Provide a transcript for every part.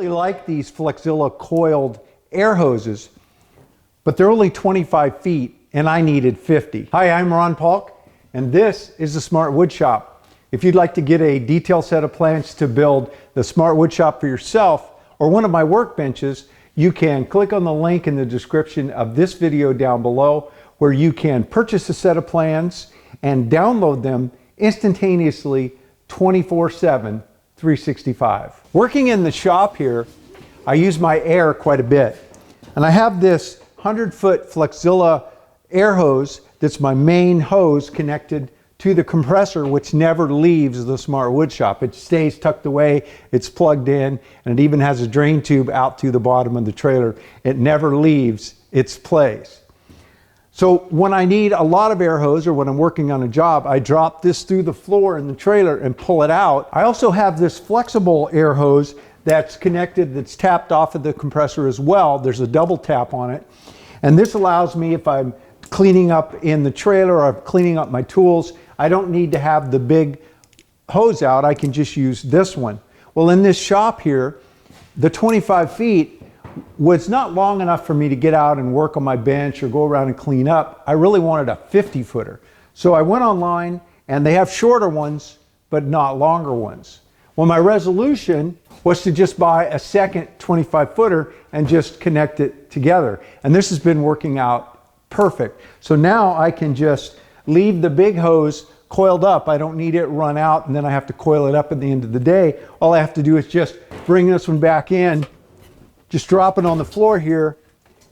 really like these Flexzilla coiled air hoses, but they're only 25 feet and I needed 50. Hi, I'm Ron Paulk, and this is the Smart Wood Shop. If you'd like to get a detailed set of plans to build the Smart Wood Shop for yourself or one of my workbenches, you can click on the link in the description of this video down below, where you can purchase a set of plans and download them instantaneously 24/7, 365. Working in the shop here, I use my air quite a bit. And I have this 100-foot Flexzilla air hose that's my main hose connected to the compressor, which never leaves the Smart Wood Shop. It stays tucked away, it's plugged in, and it even has a drain tube out to the bottom of the trailer. It never leaves its place. So when I need a lot of air hose or when I'm working on a job, I drop this through the floor in the trailer and pull it out. I also have this flexible air hose that's connected, that's tapped off of the compressor as well. There's a double tap on it. And this allows me, if I'm cleaning up in the trailer or I'm cleaning up my tools, I don't need to have the big hose out. I can just use this one. Well, in this shop here, the 25 feet was not long enough for me to get out and work on my bench or go around and clean up. I really wanted a 50-footer. So I went online, and they have shorter ones, but not longer ones. Well, my resolution was to just buy a second 25-footer and just connect it together. And this has been working out perfect. So now I can just leave the big hose coiled up. I don't need it run out, and then I have to coil it up at the end of the day. All I have to do is just bring this one back in, just drop it on the floor here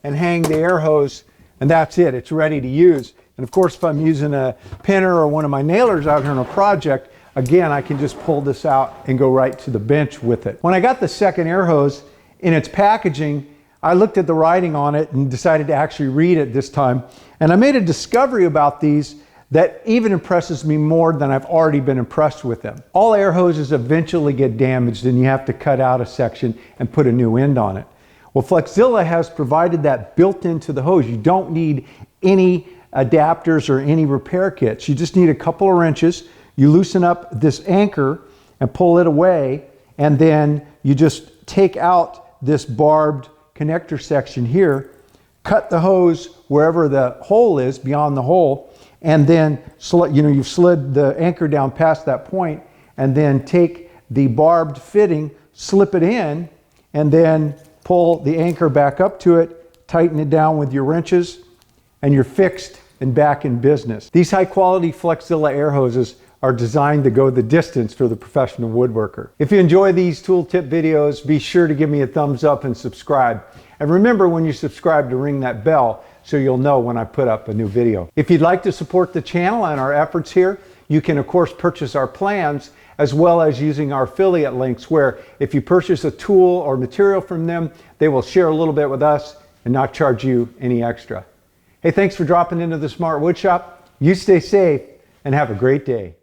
and hang the air hose, and that's it. It's ready to use. And of course, if I'm using a pinner or one of my nailers out here on a project, again, I can just pull this out and go right to the bench with it. When I got the second air hose in its packaging, I looked at the writing on it and decided to actually read it this time. And I made a discovery about these that even impresses me more than I've already been impressed with them. All air hoses eventually get damaged and you have to cut out a section and put a new end on it. Well, Flexzilla has provided that built into the hose. You don't need any adapters or any repair kits. You just need a couple of wrenches. You loosen up this anchor and pull it away, and then you just take out this barbed connector section here, cut the hose wherever the hole is, beyond the hole, and then you've slid the anchor down past that point, and then take the barbed fitting, slip it in, and then pull the anchor back up to it, tighten it down with your wrenches, and you're fixed and back in business. These high quality Flexzilla air hoses are designed to go the distance for the professional woodworker. If you enjoy these tooltip videos, be sure to give me a thumbs up and subscribe. And remember, when you subscribe, to ring that bell so you'll know when I put up a new video. If you'd like to support the channel and our efforts here, you can of course purchase our plans, as well as using our affiliate links, where if you purchase a tool or material from them, they will share a little bit with us and not charge you any extra. Hey, thanks for dropping into the Smart Wood Shop. You stay safe and have a great day.